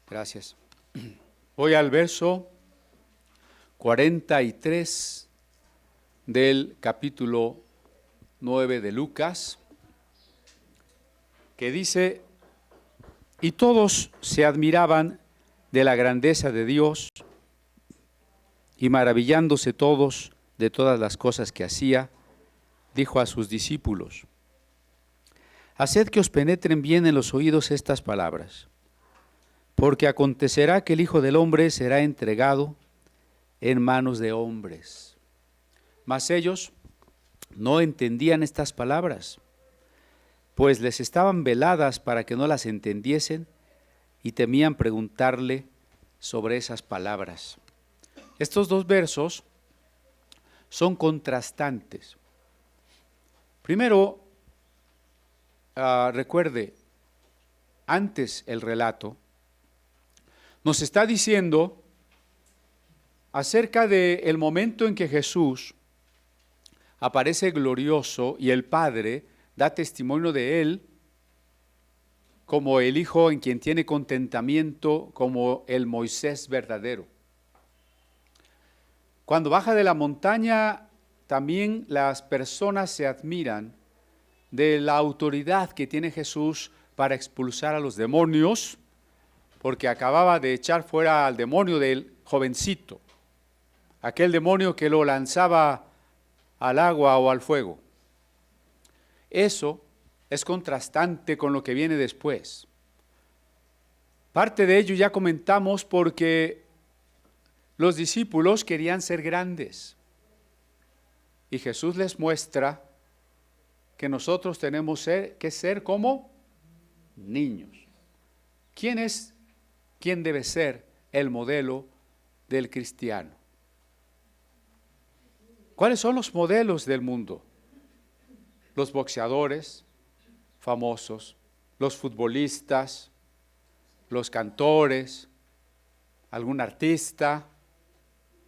Gracias. Voy al verso 43 del capítulo 9 de Lucas, que dice: y todos se admiraban de la grandeza de Dios, y maravillándose todos de todas las cosas que hacía, dijo a sus discípulos: haced que os penetren bien en los oídos estas palabras, porque acontecerá que el Hijo del Hombre será entregado en manos de hombres. Mas ellos no entendían estas palabras, pues les estaban veladas para que no las entendiesen, y temían preguntarle sobre esas palabras. Estos dos versos son contrastantes. Primero, recuerde, antes el relato nos está diciendo acerca del momento en que Jesús aparece glorioso y el Padre da testimonio de él como el Hijo en quien tiene contentamiento, como el Moisés verdadero. Cuando baja de la montaña, también las personas se admiran de la autoridad que tiene Jesús para expulsar a los demonios, porque acababa de echar fuera al demonio del jovencito, aquel demonio que lo lanzaba al agua o al fuego. Eso es contrastante con lo que viene después. Parte de ello ya comentamos, porque los discípulos querían ser grandes y Jesús les muestra que nosotros tenemos que ser como niños. ¿Quién debe ser el modelo del cristiano? ¿Cuáles son los modelos del mundo? Los boxeadores famosos, los futbolistas, los cantores, algún artista,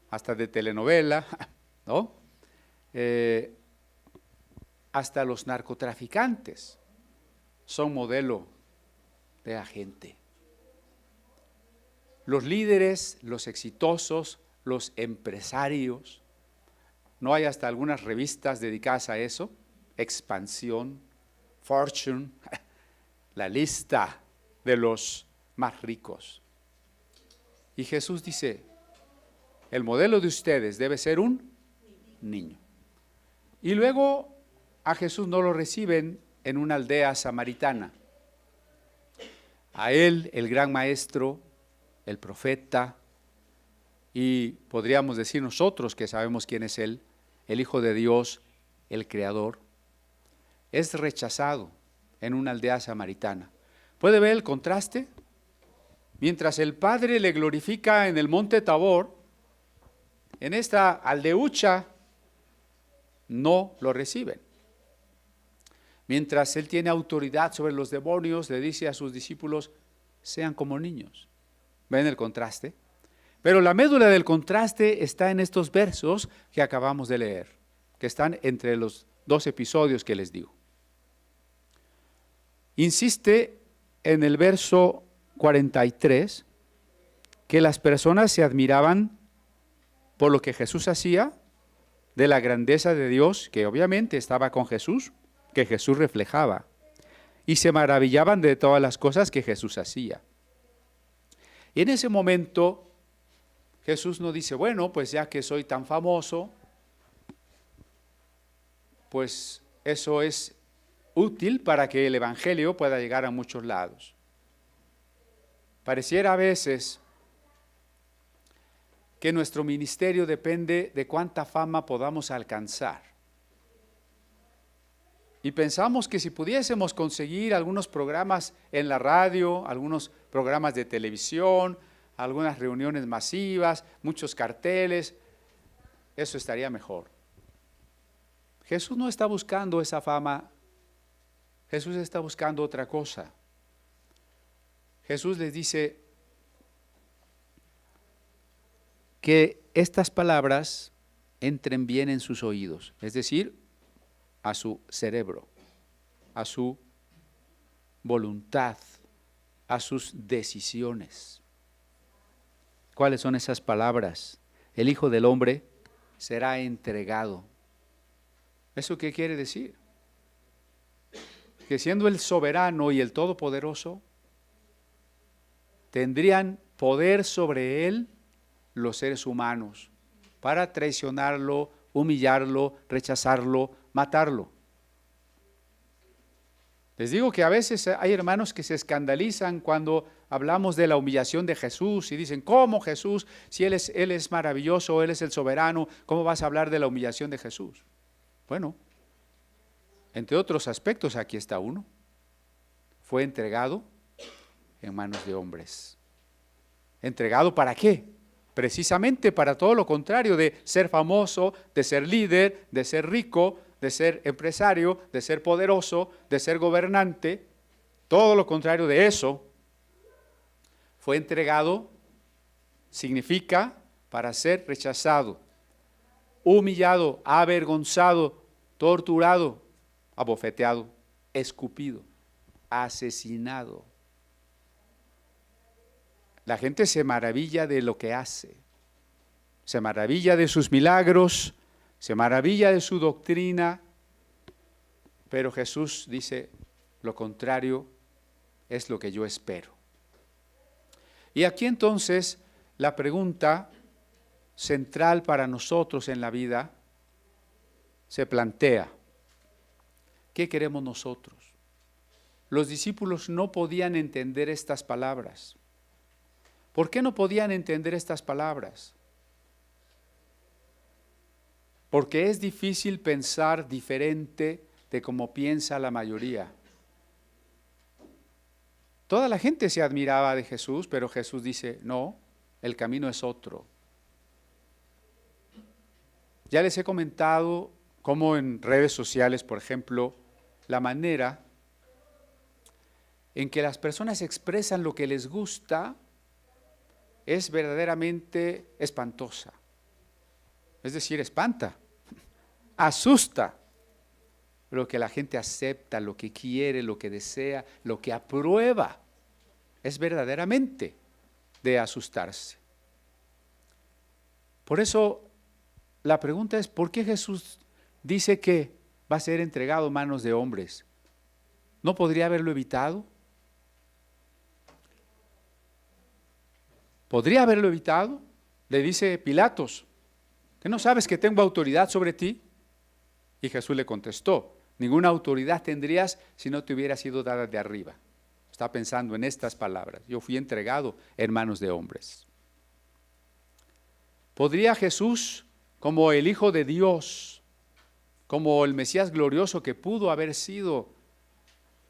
hasta de telenovela, ¿no? Hasta los narcotraficantes son modelo de la gente. Los líderes, los exitosos, los empresarios, ¿no hay hasta algunas revistas dedicadas a eso? Expansión, Fortune, la lista de los más ricos. Y Jesús dice: el modelo de ustedes debe ser un niño. Y luego a Jesús no lo reciben en una aldea samaritana. A él, el gran maestro, el profeta, y podríamos decir nosotros que sabemos quién es él, el Hijo de Dios, el Creador, es rechazado en una aldea samaritana. ¿Puede ver el contraste? Mientras el Padre le glorifica en el monte Tabor, en esta aldeucha no lo reciben. Mientras él tiene autoridad sobre los demonios, le dice a sus discípulos: sean como niños. ¿Ven el contraste? Pero la médula del contraste está en estos versos que acabamos de leer, que están entre los dos episodios que les digo. Insiste en el verso 43 que las personas se admiraban por lo que Jesús hacía, de la grandeza de Dios, que obviamente estaba con Jesús, que Jesús reflejaba, y se maravillaban de todas las cosas que Jesús hacía. Y en ese momento Jesús no dice: bueno, pues ya que soy tan famoso, pues eso es útil para que el evangelio pueda llegar a muchos lados. Pareciera a veces que nuestro ministerio depende de cuánta fama podamos alcanzar. Y pensamos que si pudiésemos conseguir algunos programas en la radio, algunos programas de televisión, algunas reuniones masivas, muchos carteles, eso estaría mejor. Jesús no está buscando esa fama. Jesús está buscando otra cosa. Jesús les dice que estas palabras entren bien en sus oídos, es decir, a su cerebro, a su voluntad, a sus decisiones. ¿Cuáles son esas palabras? El Hijo del Hombre será entregado. ¿Eso qué quiere decir? Que siendo el soberano y el todopoderoso, tendrían poder sobre él los seres humanos para traicionarlo, humillarlo, rechazarlo, matarlo. Les digo que a veces hay hermanos que se escandalizan cuando hablamos de la humillación de Jesús y dicen, ¿cómo Jesús? Si Él es maravilloso, Él es el soberano, ¿cómo vas a hablar de la humillación de Jesús? Bueno, entre otros aspectos aquí está uno. Fue entregado en manos de hombres. ¿Entregado para qué? Precisamente para todo lo contrario de ser famoso, de ser líder, de ser rico, de ser empresario, de ser poderoso, de ser gobernante. Todo lo contrario de eso. Fue entregado, significa para ser rechazado, humillado, avergonzado, torturado, abofeteado, escupido, asesinado. La gente se maravilla de lo que hace, se maravilla de sus milagros, se maravilla de su doctrina, pero Jesús dice, lo contrario es lo que yo espero. Y aquí entonces la pregunta central para nosotros en la vida se plantea, ¿qué queremos nosotros? Los discípulos no podían entender estas palabras. ¿Por qué no podían entender estas palabras? Porque es difícil pensar diferente de como piensa la mayoría. Toda la gente se admiraba de Jesús, pero Jesús dice, no, el camino es otro. Ya les he comentado cómo en redes sociales, por ejemplo, la manera en que las personas expresan lo que les gusta es verdaderamente espantosa. Es decir, espanta, asusta lo que la gente acepta, lo que quiere, lo que desea, lo que aprueba. Es verdaderamente de asustarse. Por eso la pregunta es, ¿por qué Jesús dice que va a ser entregado a manos de hombres? ¿No podría haberlo evitado? ¿Podría haberlo evitado? Le dice Pilatos, ¿que no sabes que tengo autoridad sobre ti? Y Jesús le contestó, ninguna autoridad tendrías si no te hubiera sido dada de arriba. Está pensando en estas palabras, yo fui entregado en manos de hombres. ¿Podría Jesús, como el Hijo de Dios, como el Mesías glorioso que pudo haber sido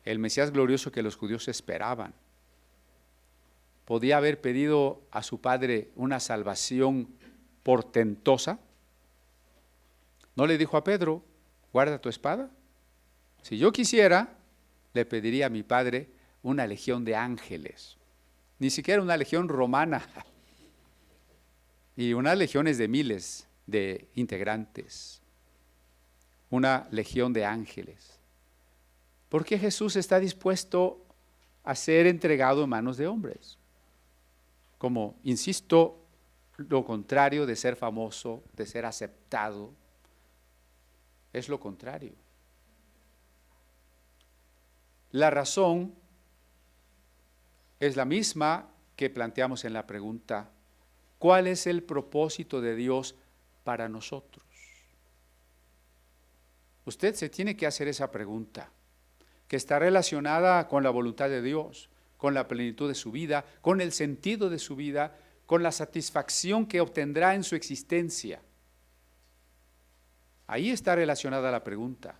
el Mesías glorioso que los judíos esperaban, podía haber pedido a su Padre una salvación portentosa? ¿No le dijo a Pedro, guarda tu espada? Si yo quisiera, le pediría a mi Padre una legión de ángeles, ni siquiera una legión romana, y unas legiones de miles de integrantes, una legión de ángeles. ¿Por qué Jesús está dispuesto a ser entregado en manos de hombres? Como, insisto, lo contrario de ser famoso, de ser aceptado, es lo contrario. La razón es la misma que planteamos en la pregunta, ¿cuál es el propósito de Dios para nosotros? Usted se tiene que hacer esa pregunta, que está relacionada con la voluntad de Dios, con la plenitud de su vida, con el sentido de su vida, con la satisfacción que obtendrá en su existencia. Ahí está relacionada la pregunta.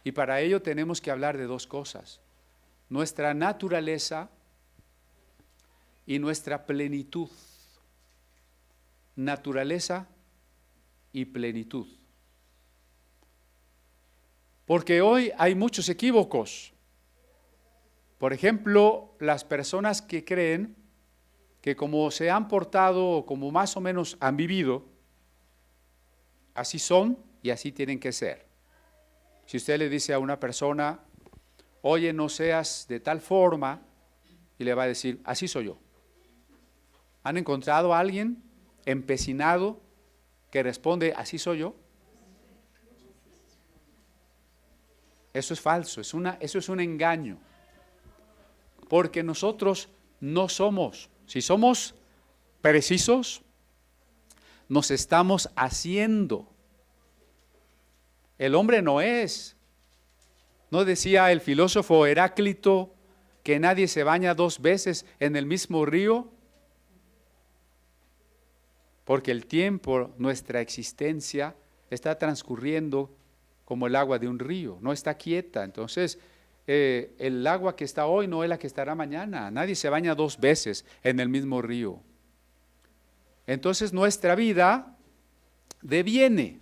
Y para ello tenemos que hablar de dos cosas: nuestra naturaleza y nuestra plenitud. Naturaleza y plenitud. Porque hoy hay muchos equívocos. Por ejemplo, las personas que creen que como se han portado o como más o menos han vivido, así son y así tienen que ser. Si usted le dice a una persona, oye, no seas de tal forma, y le va a decir, así soy yo. ¿Han encontrado a alguien empecinado que responde, así soy yo? Eso es falso, eso es un engaño. Porque nosotros no somos, si somos precisos, nos estamos haciendo. El hombre no es. ¿No decía el filósofo Heráclito que nadie se baña 2 veces en el mismo río? Porque el tiempo, nuestra existencia, está transcurriendo como el agua de un río, no está quieta. Entonces, el agua que está hoy no es la que estará mañana. Nadie se baña 2 veces en el mismo río. Entonces, nuestra vida deviene.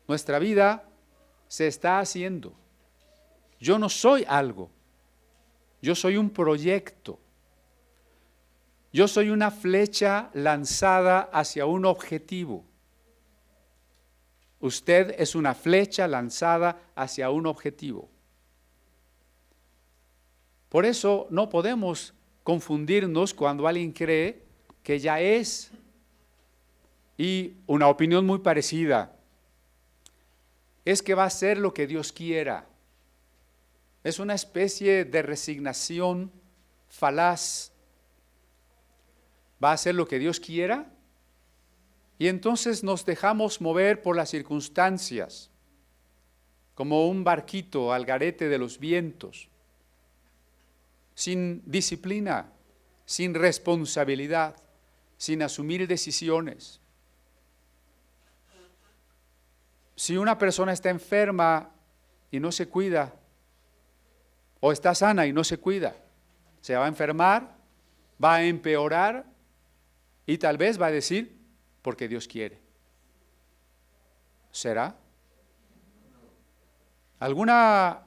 Nuestra vida se está haciendo. Yo no soy algo. Yo soy un proyecto. Yo soy una flecha lanzada hacia un objetivo. Usted es una flecha lanzada hacia un objetivo. Por eso no podemos confundirnos cuando alguien cree que ya es. Y una opinión muy parecida es que va a ser lo que Dios quiera. Es una especie de resignación falaz. Va a hacer lo que Dios quiera y entonces nos dejamos mover por las circunstancias, como un barquito al garete de los vientos, sin disciplina, sin responsabilidad, sin asumir decisiones. Si una persona está enferma y no se cuida, o está sana y no se cuida, se va a enfermar, va a empeorar y tal vez va a decir, porque Dios quiere. ¿Será? Alguno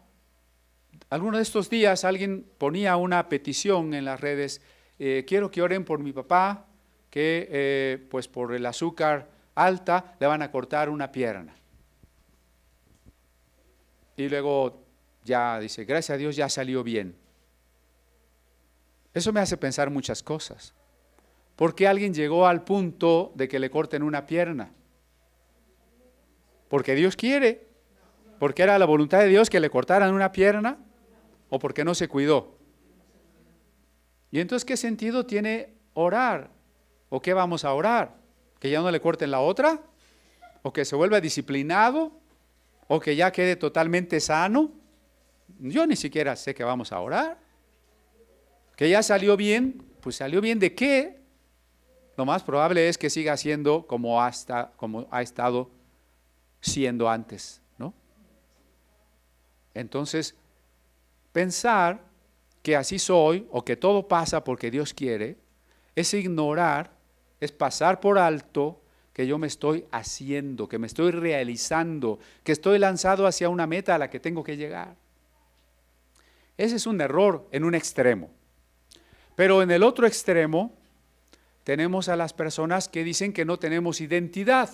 de estos días alguien ponía una petición en las redes, quiero que oren por mi papá, que pues por el azúcar alta le van a cortar una pierna. Y luego ya dice, gracias a Dios ya salió bien. Eso me hace pensar muchas cosas. ¿Por qué alguien llegó al punto de que le corten una pierna? ¿Porque Dios quiere? ¿Porque era la voluntad de Dios que le cortaran una pierna? ¿O porque no se cuidó? ¿Y entonces qué sentido tiene orar? ¿O qué vamos a orar? ¿Que ya no le corten la otra? ¿O que se vuelva disciplinado? ¿O que ya quede totalmente sano? Yo ni siquiera sé que vamos a orar. ¿Que ya salió bien? Pues salió bien ¿de qué? Lo más probable es que siga siendo como ha estado siendo antes, ¿no? Entonces, pensar que así soy o que todo pasa porque Dios quiere, es ignorar, es pasar por alto que yo me estoy haciendo, que me estoy realizando, que estoy lanzado hacia una meta a la que tengo que llegar. Ese es un error en un extremo. Pero en el otro extremo tenemos a las personas que dicen que no tenemos identidad.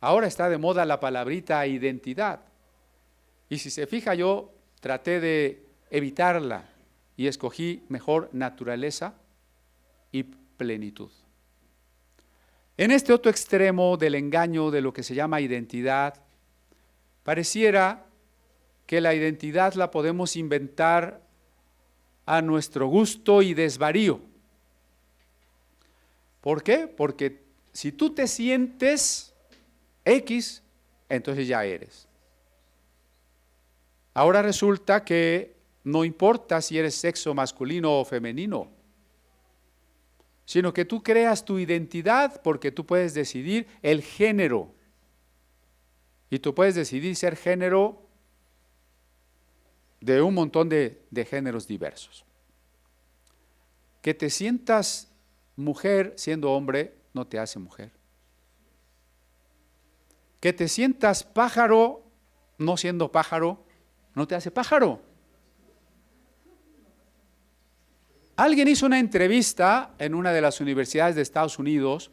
Ahora está de moda la palabrita identidad. Y si se fija, yo traté de evitarla y escogí mejor naturaleza y plenitud. En este otro extremo del engaño de lo que se llama identidad, pareciera que la identidad la podemos inventar a nuestro gusto y desvarío. ¿Por qué? Porque si tú te sientes X, entonces ya eres. Ahora resulta que no importa si eres sexo masculino o femenino, sino que tú creas tu identidad porque tú puedes decidir el género. Y tú puedes decidir ser género de un montón de géneros diversos. Que te sientas mujer siendo hombre no te hace mujer. Que te sientas pájaro no siendo pájaro no te hace pájaro. Alguien hizo una entrevista en una de las universidades de Estados Unidos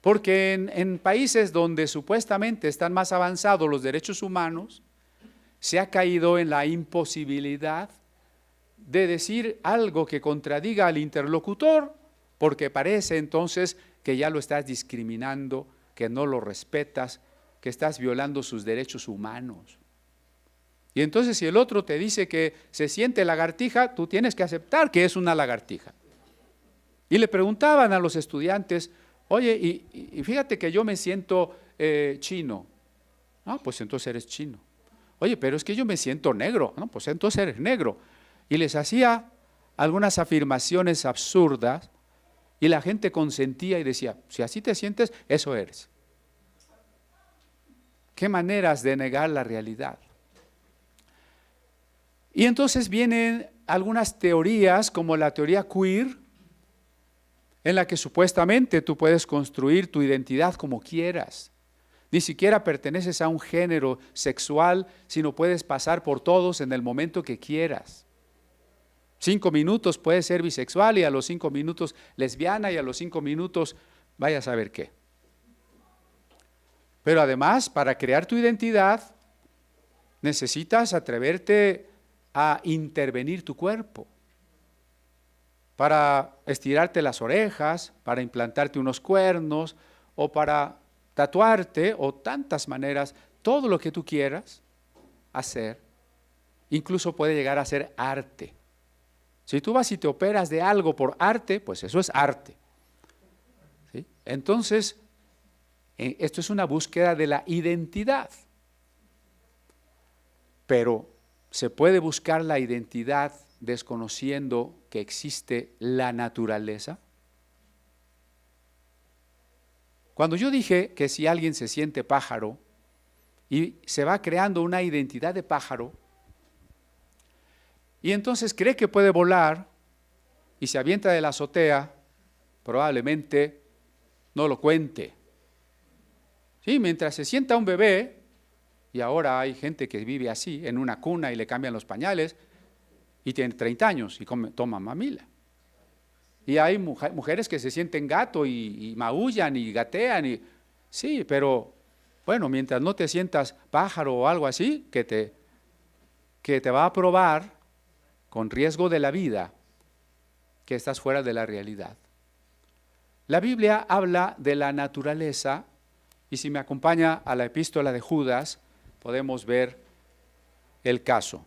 porque en países donde supuestamente están más avanzados los derechos humanos, se ha caído en la imposibilidad de decir algo que contradiga al interlocutor porque parece entonces que ya lo estás discriminando, que no lo respetas, que estás violando sus derechos humanos. Y entonces si el otro te dice que se siente lagartija, tú tienes que aceptar que es una lagartija. Y le preguntaban a los estudiantes, oye, y fíjate que yo me siento chino. Ah, pues entonces eres chino. Oye, pero es que yo me siento negro. No, pues entonces eres negro. Y les hacía algunas afirmaciones absurdas y la gente consentía y decía, si así te sientes, eso eres. ¿Qué maneras de negar la realidad? Y entonces vienen algunas teorías como la teoría queer, en la que supuestamente tú puedes construir tu identidad como quieras. Ni siquiera perteneces a un género sexual, sino puedes pasar por todos en el momento que quieras. 5 minutos puedes ser bisexual y a los 5 minutos lesbiana y a los 5 minutos vaya a saber qué. Pero además, para crear tu identidad, necesitas atreverte a intervenir tu cuerpo, para estirarte las orejas, para implantarte unos cuernos o para tatuarte o tantas maneras, todo lo que tú quieras hacer, incluso puede llegar a ser arte. Si tú vas y te operas de algo por arte, pues eso es arte. ¿Sí? Entonces, esto es una búsqueda de la identidad. Pero se puede buscar la identidad desconociendo que existe la naturaleza. Cuando yo dije que si alguien se siente pájaro y se va creando una identidad de pájaro, y entonces cree que puede volar y se avienta de la azotea, probablemente no lo cuente. Sí, mientras se sienta un bebé, y ahora hay gente que vive así, en una cuna y le cambian los pañales, y tiene 30 años y toma mamila. Y hay mujeres que se sienten gato y maullan y gatean. Sí, pero bueno, mientras no te sientas pájaro o algo así, que te va a probar con riesgo de la vida que estás fuera de la realidad. La Biblia habla de la naturaleza y si me acompaña a la epístola de Judas, podemos ver el caso.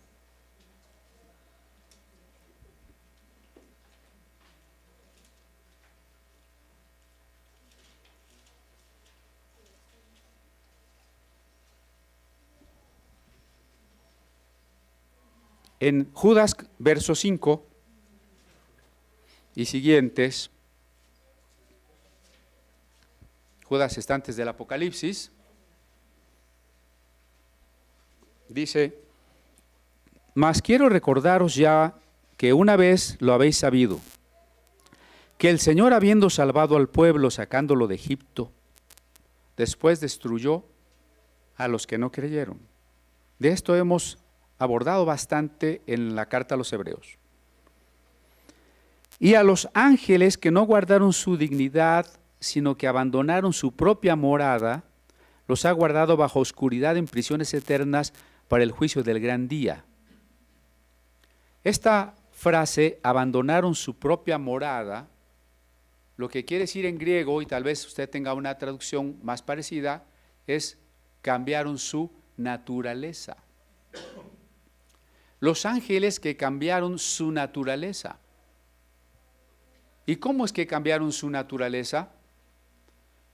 En Judas, verso 5 y siguientes, Judas está antes del Apocalipsis, dice, mas quiero recordaros ya que una vez lo habéis sabido, que el Señor habiendo salvado al pueblo sacándolo de Egipto, después destruyó a los que no creyeron. De esto hemos abordado bastante en la carta a los Hebreos. Y a los ángeles que no guardaron su dignidad, sino que abandonaron su propia morada, los ha guardado bajo oscuridad en prisiones eternas para el juicio del gran día. Esta frase, abandonaron su propia morada, lo que quiere decir en griego, y tal vez usted tenga una traducción más parecida, es cambiaron su naturaleza. Los ángeles que cambiaron su naturaleza. ¿Y cómo es que cambiaron su naturaleza?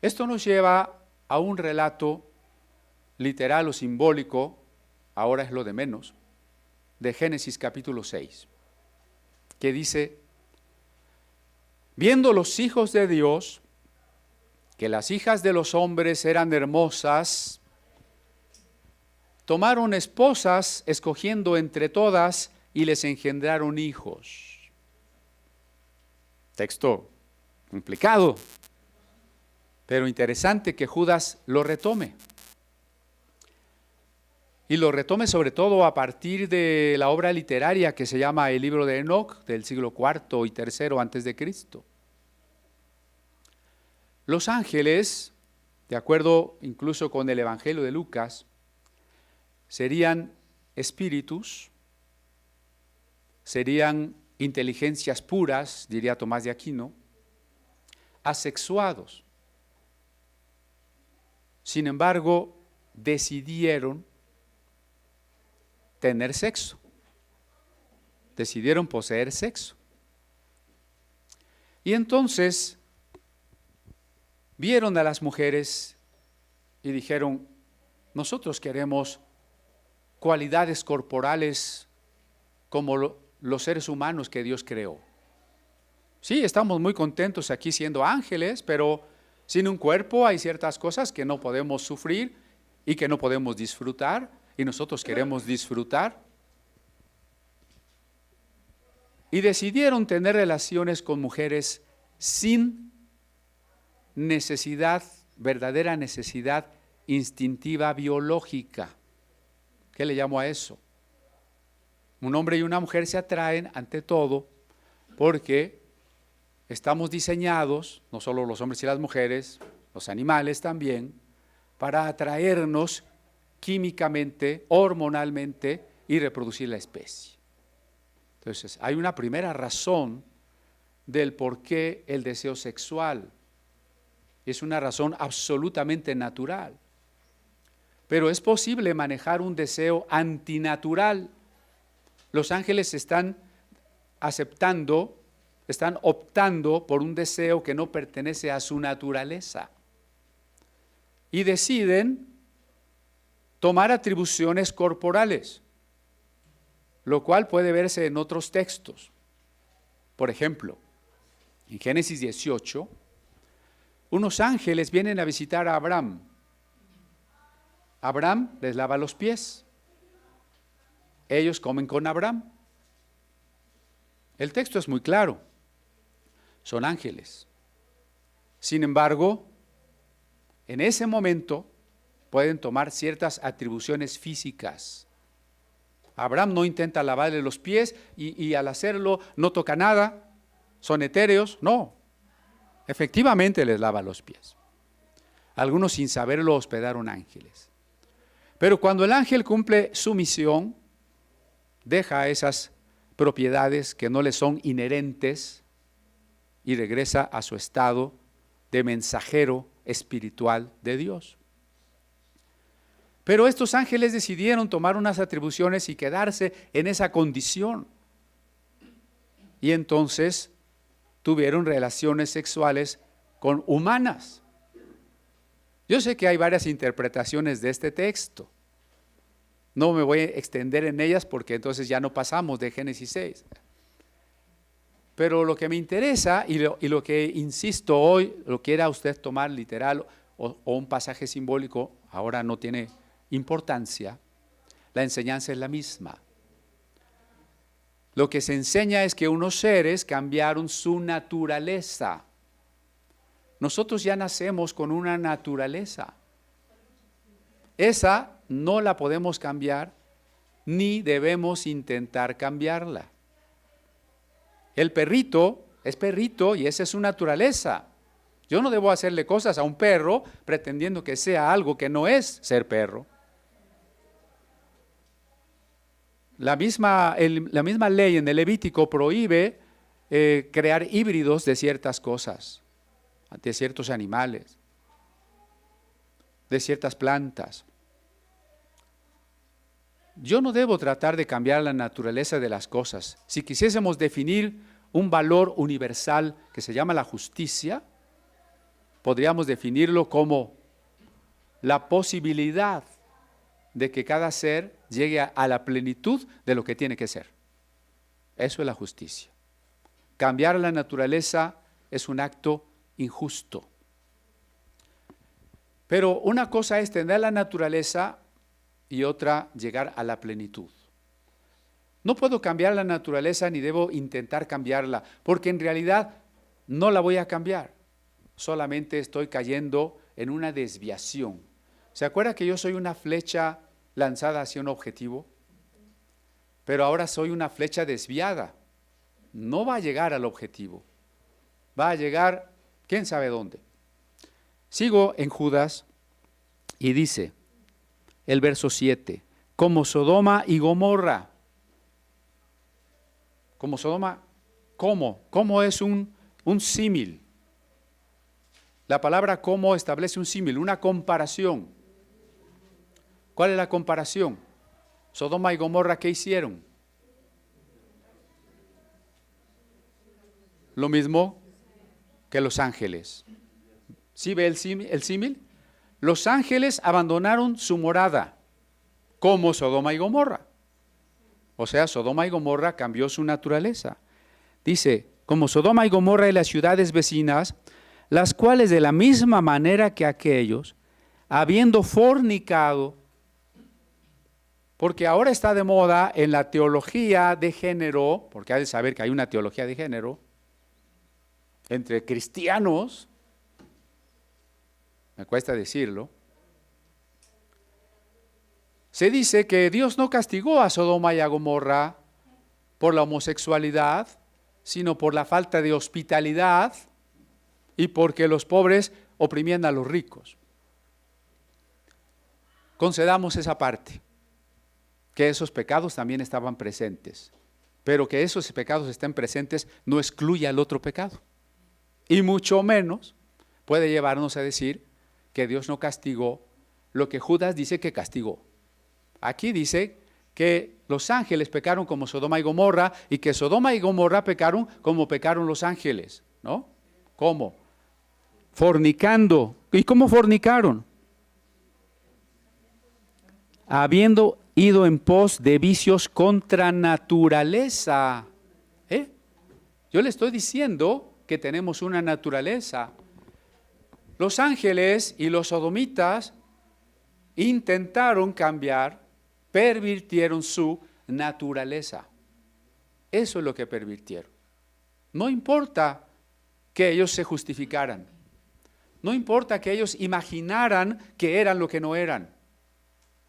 Esto nos lleva a un relato literal o simbólico, ahora es lo de menos, de Génesis capítulo 6, que dice, viendo los hijos de Dios, que las hijas de los hombres eran hermosas, tomaron esposas, escogiendo entre todas, y les engendraron hijos. Texto complicado, pero interesante que Judas lo retome. Y lo retome sobre todo a partir de la obra literaria que se llama el libro de Enoc, del siglo IV y III antes de Cristo. Los ángeles, de acuerdo incluso con el Evangelio de Lucas, serían espíritus, serían inteligencias puras, diría Tomás de Aquino, asexuados. Sin embargo, decidieron tener sexo. Decidieron poseer sexo. Y entonces vieron a las mujeres y dijeron, nosotros queremos cualidades corporales como los seres humanos que Dios creó. Sí, estamos muy contentos aquí siendo ángeles, pero sin un cuerpo hay ciertas cosas que no podemos sufrir y que no podemos disfrutar, y nosotros queremos disfrutar. Y decidieron tener relaciones con mujeres sin necesidad, verdadera necesidad instintiva biológica. ¿Qué le llamo a eso? Un hombre y una mujer se atraen ante todo porque estamos diseñados, no solo los hombres y las mujeres, los animales también, para atraernos químicamente, hormonalmente y reproducir la especie. Entonces, hay una primera razón del por qué el deseo sexual. Es una razón absolutamente natural. Pero es posible manejar un deseo antinatural. Los ángeles están aceptando, están optando por un deseo que no pertenece a su naturaleza. Y deciden tomar atribuciones corporales, lo cual puede verse en otros textos. Por ejemplo, en Génesis 18, unos ángeles vienen a visitar a Abraham. Abraham les lava los pies. Ellos comen con Abraham. El texto es muy claro. Son ángeles. Sin embargo, en ese momento pueden tomar ciertas atribuciones físicas. Abraham no intenta lavarle los pies y al hacerlo no toca nada. Son etéreos, no. Efectivamente les lava los pies. Algunos sin saberlo hospedaron ángeles. Pero cuando el ángel cumple su misión, deja esas propiedades que no le son inherentes y regresa a su estado de mensajero espiritual de Dios. Pero estos ángeles decidieron tomar unas atribuciones y quedarse en esa condición. Y entonces tuvieron relaciones sexuales con humanas. Yo sé que hay varias interpretaciones de este texto. No me voy a extender en ellas porque entonces ya no pasamos de Génesis 6. Pero lo que me interesa y lo que insisto hoy, lo quiera usted tomar literal o un pasaje simbólico, ahora no tiene importancia, la enseñanza es la misma. Lo que se enseña es que unos seres cambiaron su naturaleza. Nosotros ya nacemos con una naturaleza. Esa no la podemos cambiar, ni debemos intentar cambiarla. El perrito es perrito y esa es su naturaleza. Yo no debo hacerle cosas a un perro pretendiendo que sea algo que no es ser perro. La misma ley en el Levítico prohíbe crear híbridos de ciertas cosas, de ciertos animales, de ciertas plantas. Yo no debo tratar de cambiar la naturaleza de las cosas. Si quisiésemos definir un valor universal que se llama la justicia, podríamos definirlo como la posibilidad de que cada ser llegue a la plenitud de lo que tiene que ser. Eso es la justicia. Cambiar la naturaleza es un acto injusto. Pero una cosa es tener la naturaleza y otra llegar a la plenitud. No puedo cambiar la naturaleza ni debo intentar cambiarla, porque en realidad no la voy a cambiar. Solamente estoy cayendo en una desviación. ¿Se acuerda que yo soy una flecha lanzada hacia un objetivo? Pero ahora soy una flecha desviada. No va a llegar al objetivo. Va a llegar, quién sabe dónde. Sigo en Judas y dice, el verso 7, como Sodoma y Gomorra. Como Sodoma, ¿cómo? ¿Cómo es un símil? La palabra como establece un símil, una comparación. ¿Cuál es la comparación? Sodoma y Gomorra, ¿qué hicieron? Lo mismo que los ángeles. ¿Sí ve el símil? Los ángeles abandonaron su morada, como Sodoma y Gomorra. O sea, Sodoma y Gomorra cambió su naturaleza. Dice, como Sodoma y Gomorra y las ciudades vecinas, las cuales de la misma manera que aquellos, habiendo fornicado, porque ahora está de moda en la teología de género, porque hay de saber que hay una teología de género, entre cristianos, me cuesta decirlo, se dice que Dios no castigó a Sodoma y a Gomorra por la homosexualidad, sino por la falta de hospitalidad y porque los pobres oprimían a los ricos. Concedamos esa parte, que esos pecados también estaban presentes, pero que esos pecados estén presentes no excluye al otro pecado. Y mucho menos puede llevarnos a decir que Dios no castigó lo que Judas dice que castigó. Aquí dice que los ángeles pecaron como Sodoma y Gomorra y que Sodoma y Gomorra pecaron como pecaron los ángeles, ¿no? ¿Cómo? Fornicando. ¿Y cómo fornicaron? Habiendo ido en pos de vicios contra naturaleza. Yo le estoy diciendo que tenemos una naturaleza. Los ángeles y los sodomitas intentaron cambiar, pervirtieron su naturaleza. Eso es lo que pervirtieron. No importa que ellos se justificaran. No importa que ellos imaginaran que eran lo que no eran.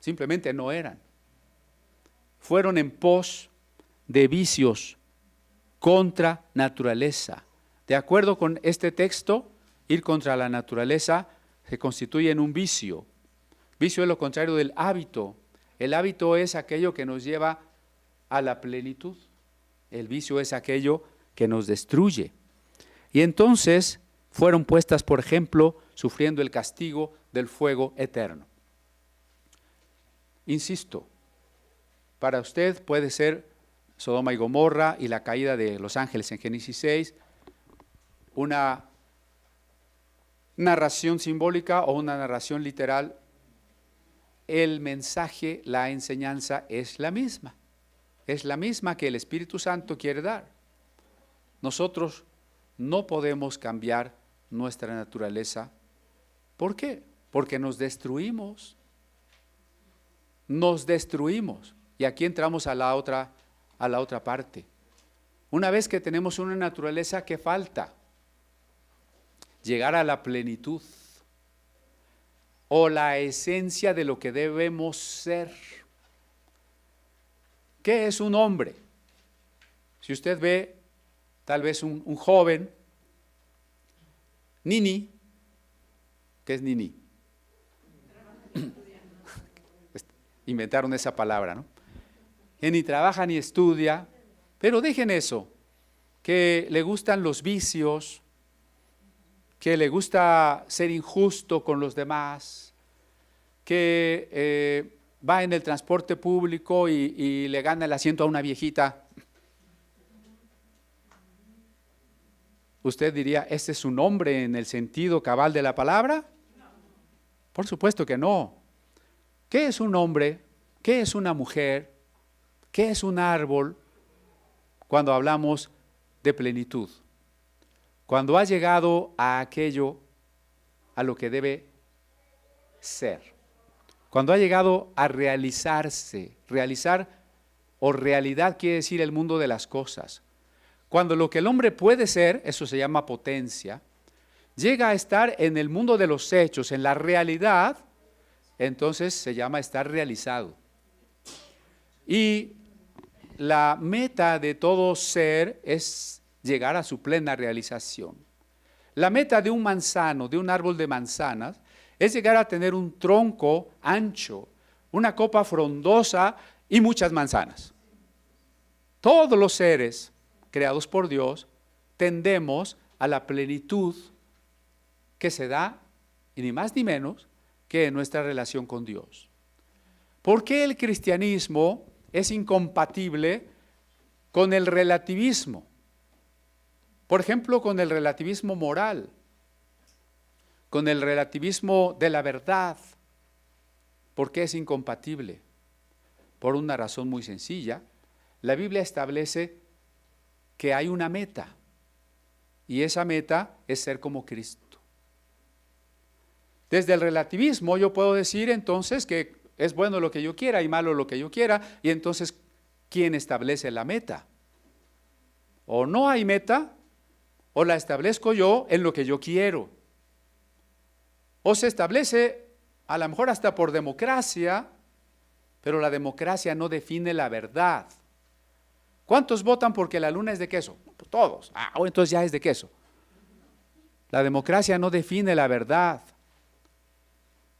Simplemente no eran. Fueron en pos de vicios contra naturaleza. De acuerdo con este texto, ir contra la naturaleza se constituye en un vicio. Vicio es lo contrario del hábito. El hábito es aquello que nos lleva a la plenitud. El vicio es aquello que nos destruye. Y entonces fueron puestas, por ejemplo, sufriendo el castigo del fuego eterno. Insisto, para usted puede ser Sodoma y Gomorra y la caída de los ángeles en Génesis 6, una narración simbólica o una narración literal. El mensaje, la enseñanza es la misma. Es la misma que el Espíritu Santo quiere dar. Nosotros no podemos cambiar nuestra naturaleza. ¿Por qué? Porque nos destruimos. Nos destruimos. Y aquí entramos a la otra parte. Una vez que tenemos una naturaleza, ¿qué falta? Llegar a la plenitud o la esencia de lo que debemos ser. ¿Qué es un hombre? Si usted ve tal vez un joven, nini, ¿qué es nini? Inventaron esa palabra, ¿no? Que ni trabaja ni estudia, pero dejen eso, que le gustan los vicios, que le gusta ser injusto con los demás, que va en el transporte público y le gana el asiento a una viejita. ¿Usted diría, este es un hombre en el sentido cabal de la palabra? Por supuesto que no. ¿Qué es un hombre? ¿Qué es una mujer? ¿Qué es un árbol? Cuando hablamos de plenitud. Cuando ha llegado a aquello a lo que debe ser. Cuando ha llegado a realizarse. Realizar o realidad quiere decir el mundo de las cosas. Cuando lo que el hombre puede ser, eso se llama potencia, llega a estar en el mundo de los hechos, en la realidad, entonces se llama estar realizado. Y la meta de todo ser es llegar a su plena realización. La meta de un manzano, de un árbol de manzanas, es llegar a tener un tronco ancho, una copa frondosa y muchas manzanas. Todos los seres creados por Dios tendemos a la plenitud que se da, y ni más ni menos, que en nuestra relación con Dios. ¿Por qué el cristianismo es incompatible con el relativismo? Por ejemplo, con el relativismo moral, con el relativismo de la verdad. ¿Por qué es incompatible? Por una razón muy sencilla. La Biblia establece que hay una meta, y esa meta es ser como Cristo. Desde el relativismo yo puedo decir entonces que es bueno lo que yo quiera y malo lo que yo quiera, y entonces, ¿quién establece la meta? O no hay meta, o la establezco yo en lo que yo quiero. O se establece a lo mejor hasta por democracia, pero la democracia no define la verdad. ¿Cuántos votan porque la luna es de queso? Pues todos. Entonces ya es de queso. La democracia no define la verdad.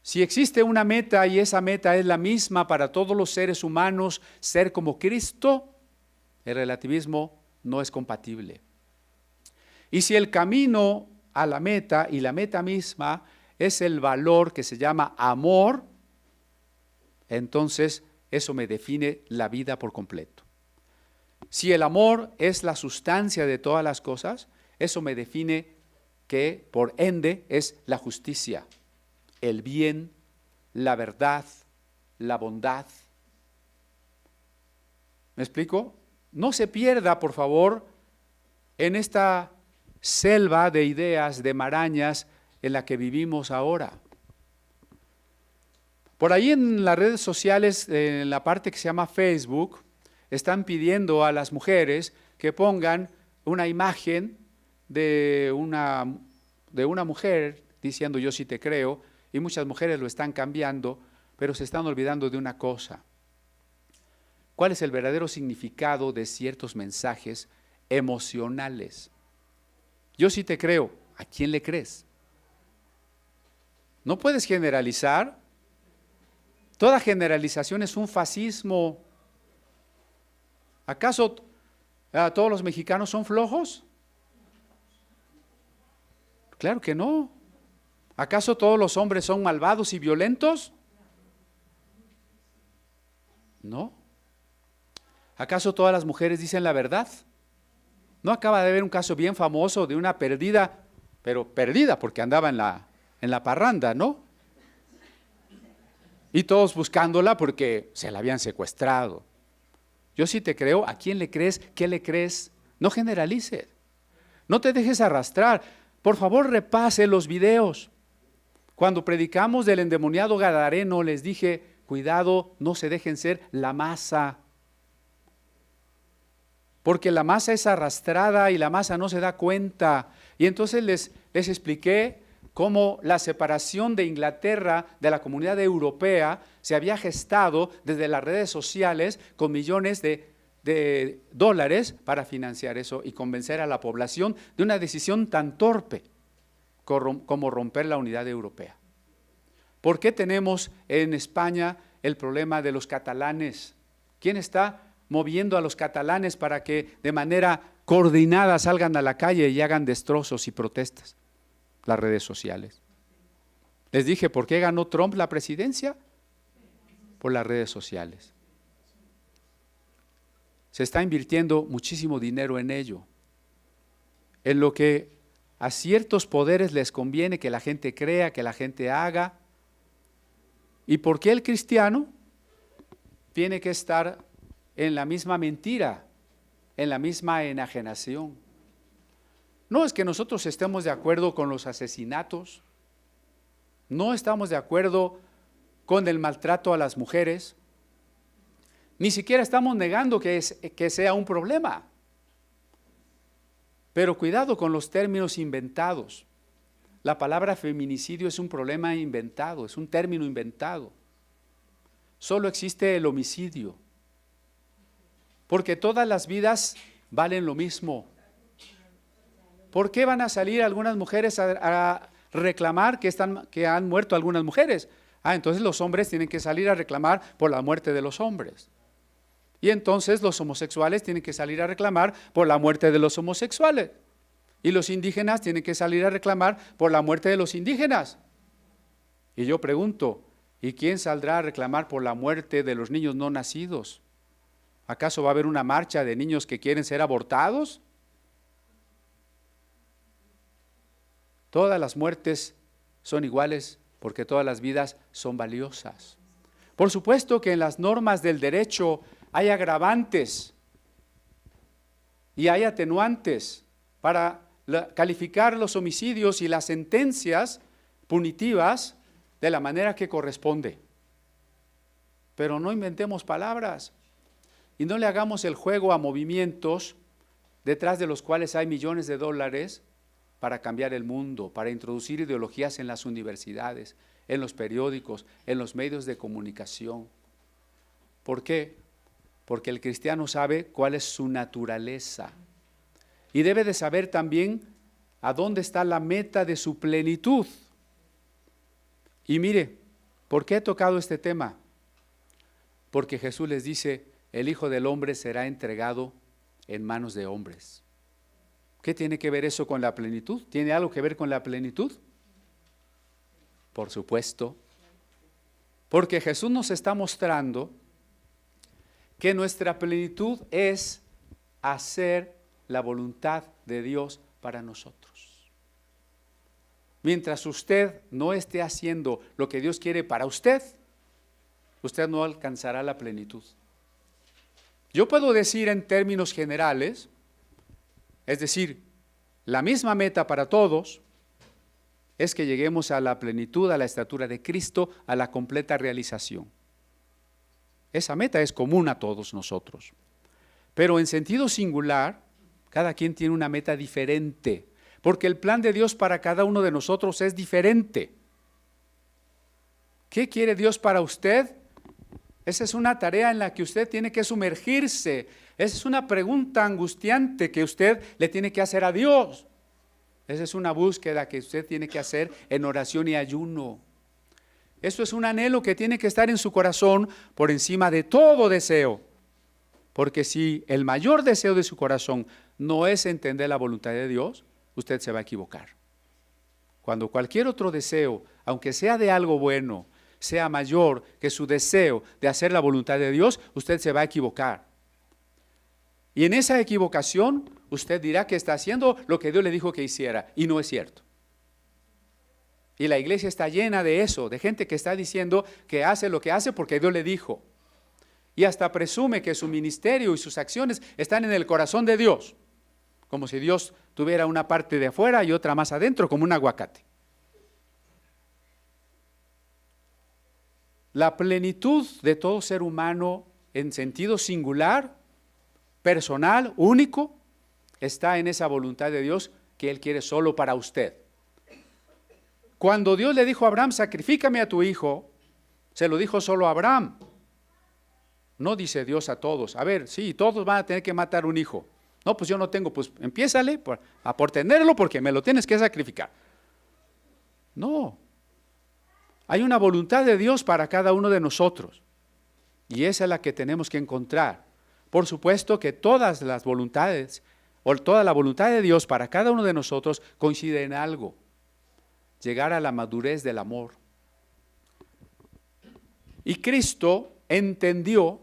Si existe una meta y esa meta es la misma para todos los seres humanos, ser como Cristo, el relativismo no es compatible. Y si el camino a la meta y la meta misma es el valor que se llama amor, entonces eso me define la vida por completo. Si el amor es la sustancia de todas las cosas, eso me define que por ende es la justicia, el bien, la verdad, la bondad. ¿Me explico? No se pierda, por favor, en esta selva de ideas, de marañas en la que vivimos ahora. Por ahí en las redes sociales, en la parte que se llama Facebook, están pidiendo a las mujeres que pongan una imagen de una mujer diciendo yo sí te creo, y muchas mujeres lo están cambiando, pero se están olvidando de una cosa. ¿Cuál es el verdadero significado de ciertos mensajes emocionales? Yo sí te creo. ¿A quién le crees? No puedes generalizar. Toda generalización es un fascismo. ¿Acaso todos los mexicanos son flojos? Claro que no. ¿Acaso todos los hombres son malvados y violentos? No. ¿Acaso todas las mujeres dicen la verdad? ¿No acaba de haber un caso bien famoso de una perdida, pero perdida porque andaba en la parranda, ¿no? Y todos buscándola porque se la habían secuestrado. Yo sí te creo. ¿A quién le crees? ¿Qué le crees? No generalices. No te dejes arrastrar. Por favor, repase los videos. Cuando predicamos del endemoniado gadareno, les dije, cuidado, no se dejen ser la masa. Porque la masa es arrastrada y la masa no se da cuenta. Y entonces les expliqué cómo la separación de Inglaterra de la comunidad europea se había gestado desde las redes sociales con millones de dólares para financiar eso y convencer a la población de una decisión tan torpe como romper la unidad europea. ¿Por qué tenemos en España el problema de los catalanes? ¿Quién está moviendo a los catalanes para que de manera coordinada salgan a la calle y hagan destrozos y protestas? Las redes sociales. Les dije, ¿por qué ganó Trump la presidencia? Por las redes sociales. Se está invirtiendo muchísimo dinero en ello, en lo que a ciertos poderes les conviene que la gente crea, que la gente haga. ¿Y por qué el cristiano tiene que estar en la misma mentira, en la misma enajenación? No es que nosotros estemos de acuerdo con los asesinatos, no estamos de acuerdo con el maltrato a las mujeres, ni siquiera estamos negando que sea un problema. Pero cuidado con los términos inventados. La palabra feminicidio es un problema inventado, es un término inventado. Solo existe el homicidio, porque todas las vidas valen lo mismo. ¿Por qué van a salir algunas mujeres a reclamar que han muerto algunas mujeres? Entonces los hombres tienen que salir a reclamar por la muerte de los hombres. Y entonces los homosexuales tienen que salir a reclamar por la muerte de los homosexuales. Y los indígenas tienen que salir a reclamar por la muerte de los indígenas. Y yo pregunto, ¿y quién saldrá a reclamar por la muerte de los niños no nacidos? ¿Acaso va a haber una marcha de niños que quieren ser abortados? Todas las muertes son iguales porque todas las vidas son valiosas. Por supuesto que en las normas del derecho hay agravantes y hay atenuantes para calificar los homicidios y las sentencias punitivas de la manera que corresponde. Pero no inventemos palabras y no le hagamos el juego a movimientos detrás de los cuales hay millones de dólares para cambiar el mundo, para introducir ideologías en las universidades, en los periódicos, en los medios de comunicación. ¿Por qué? Porque el cristiano sabe cuál es su naturaleza y debe de saber también a dónde está la meta de su plenitud. Y mire, ¿por qué he tocado este tema? Porque Jesús les dice, el Hijo del Hombre será entregado en manos de hombres. ¿Qué tiene que ver eso con la plenitud? ¿Tiene algo que ver con la plenitud? Por supuesto, porque Jesús nos está mostrando que nuestra plenitud es hacer la voluntad de Dios para nosotros. Mientras usted no esté haciendo lo que Dios quiere para usted, usted no alcanzará la plenitud. Yo puedo decir en términos generales, es decir, la misma meta para todos es que lleguemos a la plenitud, a la estatura de Cristo, a la completa realización. Esa meta es común a todos nosotros. Pero en sentido singular, cada quien tiene una meta diferente, porque el plan de Dios para cada uno de nosotros es diferente. ¿Qué quiere Dios para usted? Esa es una tarea en la que usted tiene que sumergirse. Esa es una pregunta angustiante que usted le tiene que hacer a Dios. Esa es una búsqueda que usted tiene que hacer en oración y ayuno. Eso es un anhelo que tiene que estar en su corazón por encima de todo deseo. Porque si el mayor deseo de su corazón no es entender la voluntad de Dios, usted se va a equivocar. Cuando cualquier otro deseo, aunque sea de algo bueno, sea mayor que su deseo de hacer la voluntad de Dios, usted se va a equivocar. Y en esa equivocación, usted dirá que está haciendo lo que Dios le dijo que hiciera, y no es cierto. Y la iglesia está llena de eso, de gente que está diciendo que hace lo que hace porque Dios le dijo. Y hasta presume que su ministerio y sus acciones están en el corazón de Dios, como si Dios tuviera una parte de afuera y otra más adentro, como un aguacate. La plenitud de todo ser humano en sentido singular, personal, único, está en esa voluntad de Dios que Él quiere solo para usted. Cuando Dios le dijo a Abraham, sacrifícame a tu hijo, se lo dijo solo a Abraham. No dice Dios a todos, a ver, sí, todos van a tener que matar un hijo. No, pues yo no tengo, pues empiézale por tenerlo porque me lo tienes que sacrificar. No. Hay una voluntad de Dios para cada uno de nosotros y esa es la que tenemos que encontrar. Por supuesto que todas las voluntades o toda la voluntad de Dios para cada uno de nosotros coincide en algo: llegar a la madurez del amor. Y Cristo entendió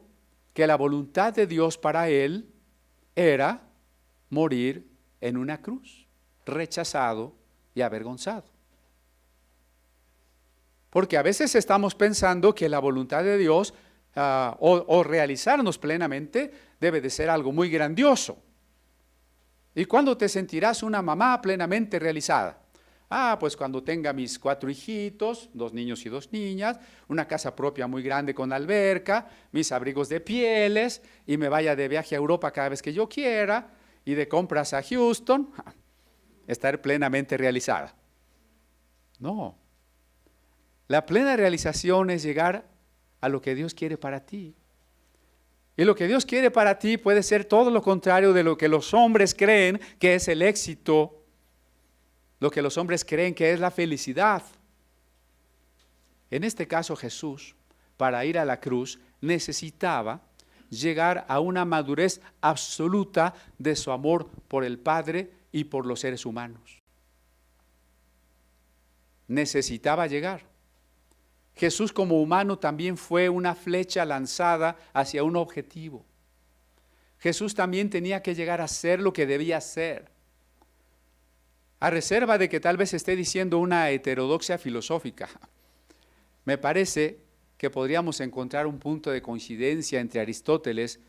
que la voluntad de Dios para Él era morir en una cruz, rechazado y avergonzado. Porque a veces estamos pensando que la voluntad de Dios o realizarnos plenamente debe de ser algo muy grandioso. ¿Y cuándo te sentirás una mamá plenamente realizada? Pues cuando tenga mis 4 hijitos, 2 niños y 2 niñas, una casa propia muy grande con alberca, mis abrigos de pieles y me vaya de viaje a Europa cada vez que yo quiera y de compras a Houston, estar plenamente realizada. No. La plena realización es llegar a lo que Dios quiere para ti. Y lo que Dios quiere para ti puede ser todo lo contrario de lo que los hombres creen que es el éxito, lo que los hombres creen que es la felicidad. En este caso Jesús, para ir a la cruz, necesitaba llegar a una madurez absoluta de su amor por el Padre y por los seres humanos. Necesitaba llegar. Jesús como humano también fue una flecha lanzada hacia un objetivo. Jesús también tenía que llegar a ser lo que debía ser. A reserva de que tal vez esté diciendo una heterodoxia filosófica, me parece que podríamos encontrar un punto de coincidencia entre Aristóteles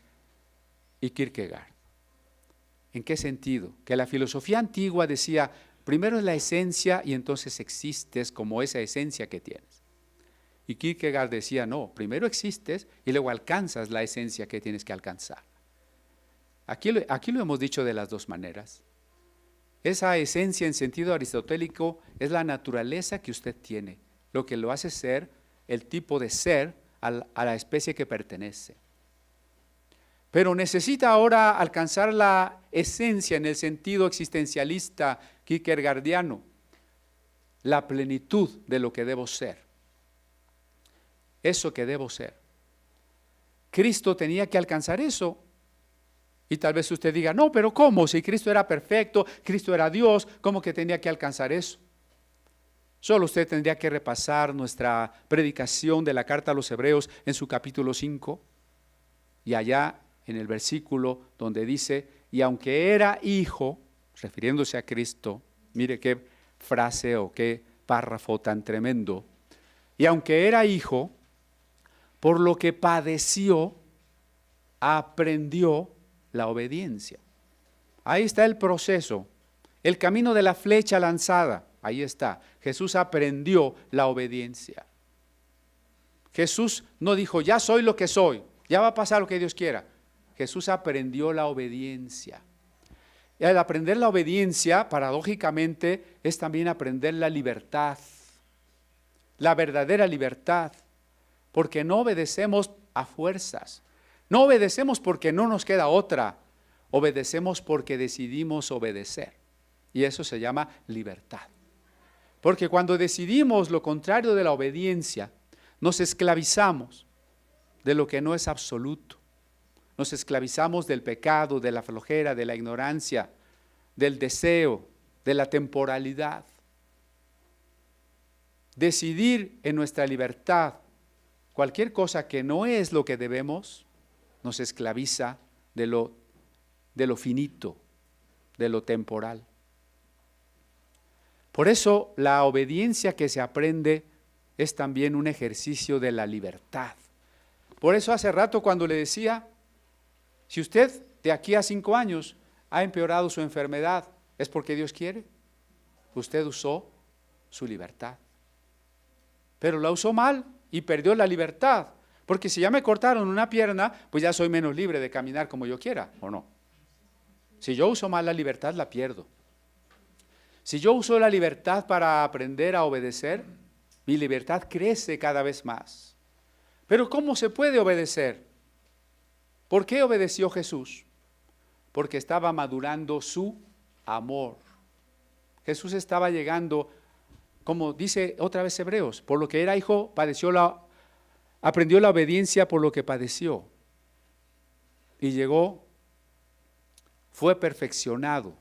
y Kierkegaard. ¿En qué sentido? Que la filosofía antigua decía, primero es la esencia y entonces existes como esa esencia que tienes. Y Kierkegaard decía, no, primero existes y luego alcanzas la esencia que tienes que alcanzar. Aquí lo hemos dicho de las dos maneras. Esa esencia en sentido aristotélico es la naturaleza que usted tiene, lo que lo hace ser el tipo de ser a la especie que pertenece. Pero necesita ahora alcanzar la esencia en el sentido existencialista kierkegaardiano, la plenitud de lo que debo ser. Eso que debo ser. Cristo tenía que alcanzar eso. Y tal vez usted diga, no, pero ¿cómo? Si Cristo era perfecto, Cristo era Dios, ¿cómo que tenía que alcanzar eso? Solo usted tendría que repasar nuestra predicación de la carta a los Hebreos en su capítulo 5 y allá en el versículo donde dice, y aunque era hijo, refiriéndose a Cristo, mire qué frase o qué párrafo tan tremendo, y aunque era hijo, por lo que padeció, aprendió la obediencia. Ahí está el proceso, el camino de la flecha lanzada, ahí está. Jesús aprendió la obediencia. Jesús no dijo, ya soy lo que soy, ya va a pasar lo que Dios quiera. Jesús aprendió la obediencia. Y al aprender la obediencia, paradójicamente, es también aprender la libertad, la verdadera libertad, porque no obedecemos a fuerzas, no obedecemos porque no nos queda otra, obedecemos porque decidimos obedecer, y eso se llama libertad. Porque cuando decidimos lo contrario de la obediencia, nos esclavizamos de lo que no es absoluto. Nos esclavizamos del pecado, de la flojera, de la ignorancia, del deseo, de la temporalidad. Decidir en nuestra libertad cualquier cosa que no es lo que debemos, nos esclaviza de lo finito, de lo temporal. Por eso la obediencia que se aprende es también un ejercicio de la libertad. Por eso hace rato cuando le decía, si usted de aquí a 5 años ha empeorado su enfermedad, ¿es porque Dios quiere? Usted usó su libertad. Pero la usó mal y perdió la libertad. Porque si ya me cortaron una pierna, pues ya soy menos libre de caminar como yo quiera, ¿o no? Si yo uso mal la libertad, la pierdo. Si yo uso la libertad para aprender a obedecer, mi libertad crece cada vez más. Pero ¿cómo se puede obedecer? ¿Por qué obedeció Jesús? Porque estaba madurando su amor. Jesús estaba llegando, como dice otra vez Hebreos, por lo que era hijo, aprendió la obediencia por lo que padeció. Y llegó, fue perfeccionado.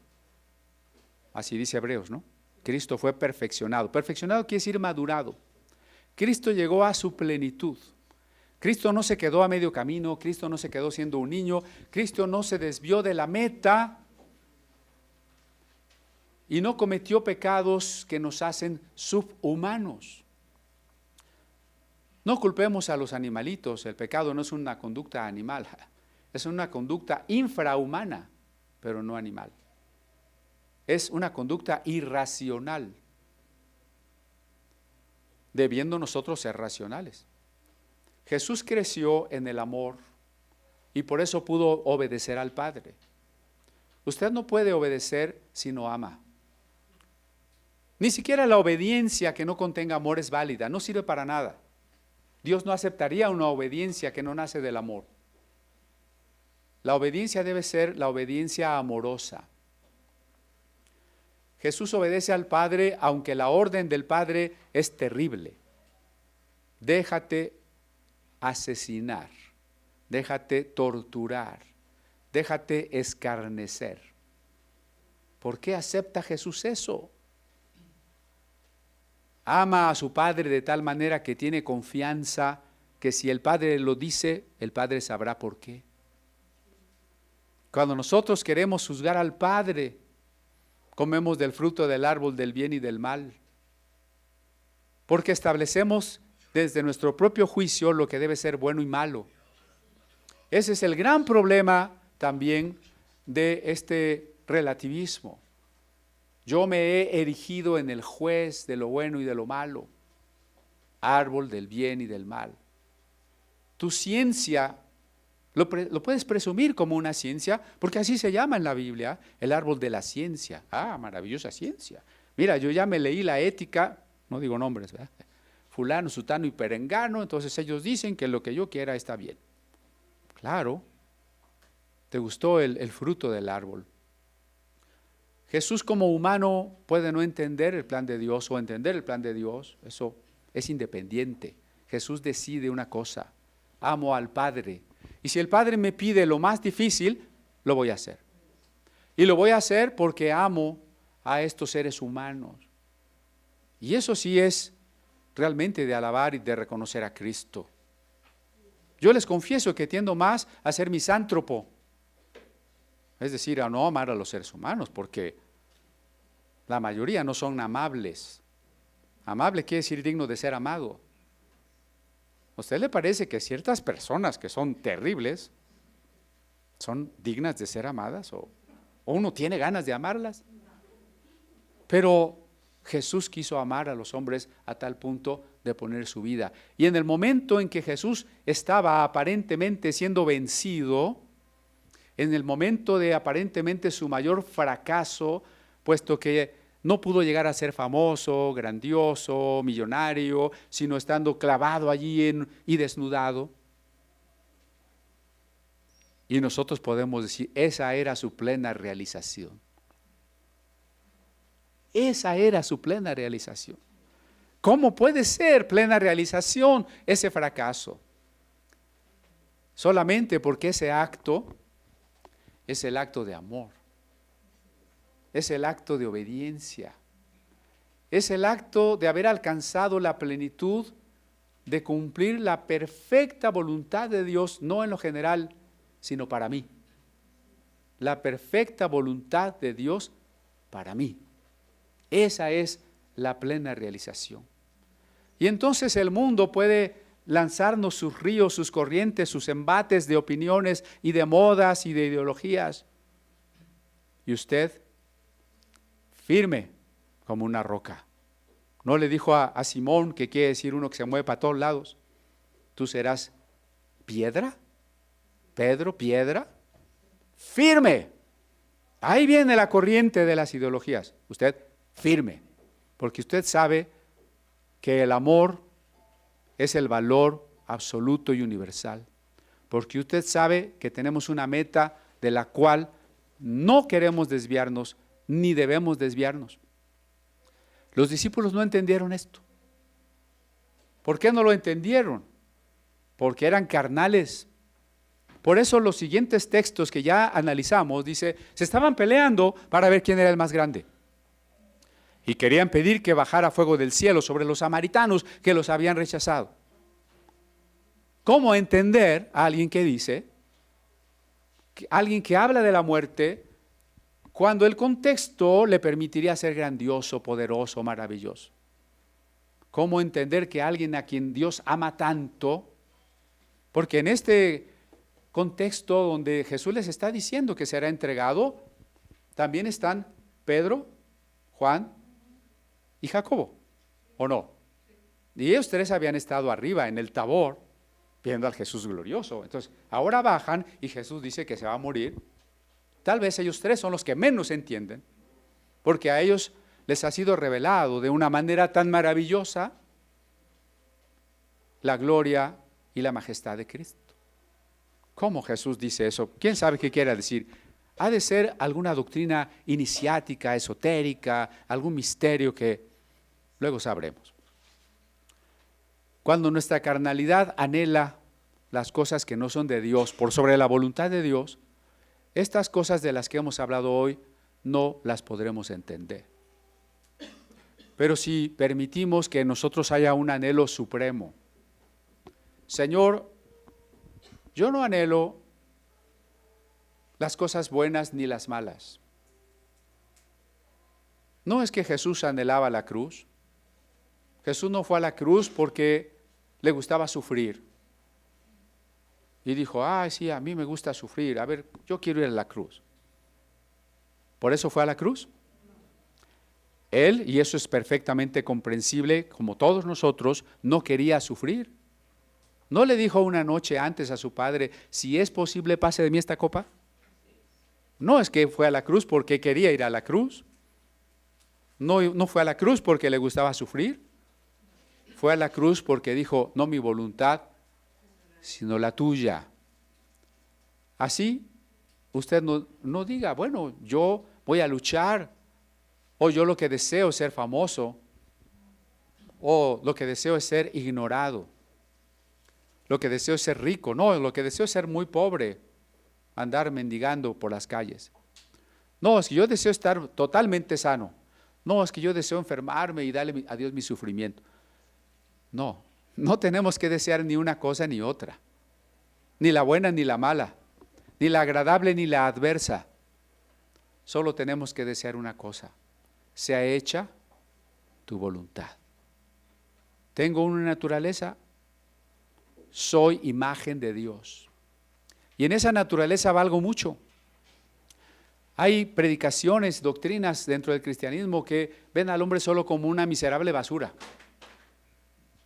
Así dice Hebreos, ¿no? Cristo fue perfeccionado. Perfeccionado quiere decir madurado. Cristo llegó a su plenitud. Cristo no se quedó a medio camino, Cristo no se quedó siendo un niño, Cristo no se desvió de la meta y no cometió pecados que nos hacen subhumanos. No culpemos a los animalitos, el pecado no es una conducta animal, es una conducta infrahumana, pero no animal. Es una conducta irracional, debiendo nosotros ser racionales. Jesús creció en el amor y por eso pudo obedecer al Padre. Usted no puede obedecer si no ama. Ni siquiera la obediencia que no contenga amor es válida, no sirve para nada. Dios no aceptaría una obediencia que no nace del amor. La obediencia debe ser la obediencia amorosa. Jesús obedece al Padre aunque la orden del Padre es terrible. Déjate asesinar, déjate torturar, déjate escarnecer. ¿Por qué acepta Jesús eso? Ama a su Padre de tal manera que tiene confianza que si el Padre lo dice, el Padre sabrá por qué. Cuando nosotros queremos juzgar al Padre, comemos del fruto del árbol del bien y del mal, porque establecemos desde nuestro propio juicio lo que debe ser bueno y malo. Ese es el gran problema también de este relativismo. Yo me he erigido en el juez de lo bueno y de lo malo, árbol del bien y del mal. Tu ciencia lo puedes presumir como una ciencia, porque así se llama en la Biblia, el árbol de la ciencia. Ah, maravillosa ciencia. Mira, yo ya me leí la ética, no digo nombres, ¿verdad? Fulano, sutano y perengano, entonces ellos dicen que lo que yo quiera está bien. Claro, te gustó el fruto del árbol. Jesús como humano puede no entender el plan de Dios o entender el plan de Dios, eso es independiente. Jesús decide una cosa, amo al Padre, y si el Padre me pide lo más difícil, lo voy a hacer. Y lo voy a hacer porque amo a estos seres humanos. Y eso sí es realmente de alabar y de reconocer a Cristo. Yo les confieso que tiendo más a ser misántropo, es decir, a no amar a los seres humanos, porque la mayoría no son amables. Amable quiere decir digno de ser amado. ¿A usted le parece que ciertas personas que son terribles son dignas de ser amadas? ¿O uno tiene ganas de amarlas? Pero Jesús quiso amar a los hombres a tal punto de poner su vida. Y en el momento en que Jesús estaba aparentemente siendo vencido, en el momento de aparentemente su mayor fracaso, puesto que no pudo llegar a ser famoso, grandioso, millonario, sino estando clavado allí y desnudado. Y nosotros podemos decir, esa era su plena realización. Esa era su plena realización. ¿Cómo puede ser plena realización ese fracaso? Solamente porque ese acto es el acto de amor, es el acto de obediencia, es el acto de haber alcanzado la plenitud de cumplir la perfecta voluntad de Dios, no en lo general, sino para mí. La perfecta voluntad de Dios para mí. Esa es la plena realización. Y entonces el mundo puede lanzarnos sus ríos, sus corrientes, sus embates de opiniones y de modas y de ideologías. Y usted, firme como una roca. No le dijo a Simón, que quiere decir uno que se mueve para todos lados, tú serás piedra, Pedro, piedra, firme. Ahí viene la corriente de las ideologías. Usted, firme, porque usted sabe que el amor es el valor absoluto y universal, porque usted sabe que tenemos una meta de la cual no queremos desviarnos, ni debemos desviarnos. Los discípulos no entendieron esto. ¿Por qué no lo entendieron? Porque eran carnales. Por eso los siguientes textos que ya analizamos, dice, se estaban peleando para ver quién era el más grande. Y querían pedir que bajara fuego del cielo sobre los samaritanos que los habían rechazado. ¿Cómo entender a alguien que dice, alguien que habla de la muerte, cuando el contexto le permitiría ser grandioso, poderoso, maravilloso? ¿Cómo entender que alguien a quien Dios ama tanto, porque en este contexto donde Jesús les está diciendo que será entregado, también están Pedro, Juan y Jacobo, ¿o no? Y ellos tres habían estado arriba en el Tabor, viendo al Jesús glorioso. Entonces, ahora bajan y Jesús dice que se va a morir. Tal vez ellos tres son los que menos entienden, porque a ellos les ha sido revelado de una manera tan maravillosa la gloria y la majestad de Cristo. ¿Cómo Jesús dice eso? ¿Quién sabe qué quiere decir? Ha de ser alguna doctrina iniciática, esotérica, algún misterio que luego sabremos. Cuando nuestra carnalidad anhela las cosas que no son de Dios por sobre la voluntad de Dios, estas cosas de las que hemos hablado hoy no las podremos entender. Pero si permitimos que en nosotros haya un anhelo supremo, Señor, yo no anhelo las cosas buenas ni las malas. No es que Jesús anhelaba la cruz. Jesús no fue a la cruz porque le gustaba sufrir. Y dijo, sí, a mí me gusta sufrir, a ver, yo quiero ir a la cruz. ¿Por eso fue a la cruz? Él, y eso es perfectamente comprensible, como todos nosotros, no quería sufrir. ¿No le dijo una noche antes a su padre, si es posible, pase de mí esta copa? No es que fue a la cruz porque quería ir a la cruz. No fue a la cruz porque le gustaba sufrir. Fue a la cruz porque dijo, no mi voluntad, sino la tuya. Así, usted no diga, bueno, yo voy a luchar, o yo lo que deseo es ser famoso, o lo que deseo es ser ignorado, lo que deseo es ser rico, no, lo que deseo es ser muy pobre, andar mendigando por las calles. No, es que yo deseo estar totalmente sano. No, es que yo deseo enfermarme y darle a Dios mi sufrimiento. No tenemos que desear ni una cosa ni otra, ni la buena ni la mala, ni la agradable ni la adversa. Solo tenemos que desear una cosa: sea hecha tu voluntad. Tengo una naturaleza, soy imagen de Dios. Y en esa naturaleza valgo mucho. Hay predicaciones, doctrinas dentro del cristianismo que ven al hombre solo como una miserable basura.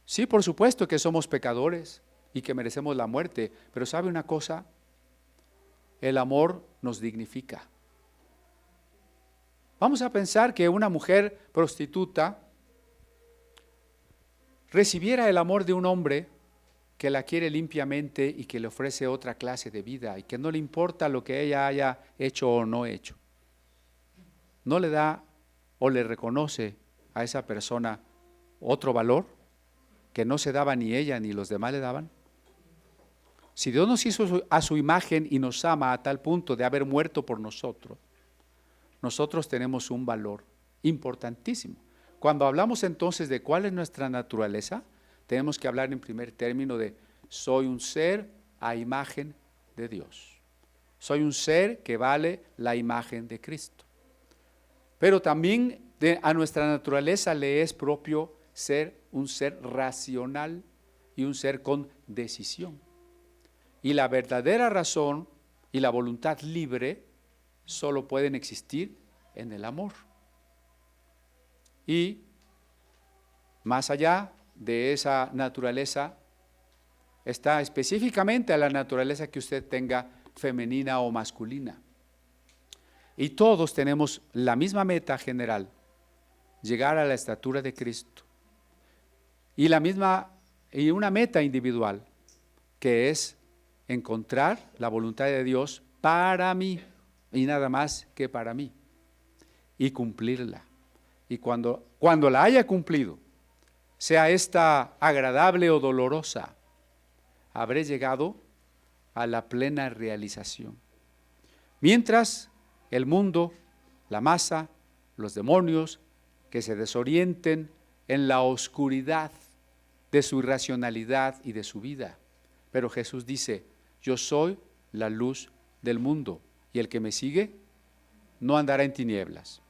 Sí, por supuesto que somos pecadores y que merecemos la muerte, pero ¿sabe una cosa? El amor nos dignifica. Vamos a pensar que una mujer prostituta recibiera el amor de un hombre que la quiere limpiamente y que le ofrece otra clase de vida y que no le importa lo que ella haya hecho o no hecho. ¿No le da o le reconoce a esa persona otro valor que no se daba ni ella ni los demás le daban? Si Dios nos hizo a su imagen y nos ama a tal punto de haber muerto por nosotros, nosotros tenemos un valor importantísimo. Cuando hablamos entonces de cuál es nuestra naturaleza, tenemos que hablar en primer término de soy un ser a imagen de Dios. Soy un ser que vale la imagen de Cristo. Pero también a nuestra naturaleza le es propio ser un ser racional y un ser con decisión. Y la verdadera razón y la voluntad libre solo pueden existir en el amor. Y más allá de esa naturaleza está específicamente a la naturaleza que usted tenga, femenina o masculina. Y todos tenemos la misma meta general: llegar a la estatura de Cristo. Y una meta individual, que es encontrar la voluntad de Dios para mí y nada más que para mí, y cumplirla. Y cuando la haya cumplido, sea esta agradable o dolorosa, habré llegado a la plena realización. Mientras el mundo, la masa, los demonios, que se desorienten en la oscuridad de su irracionalidad y de su vida. Pero Jesús dice, yo soy la luz del mundo, y el que me sigue no andará en tinieblas,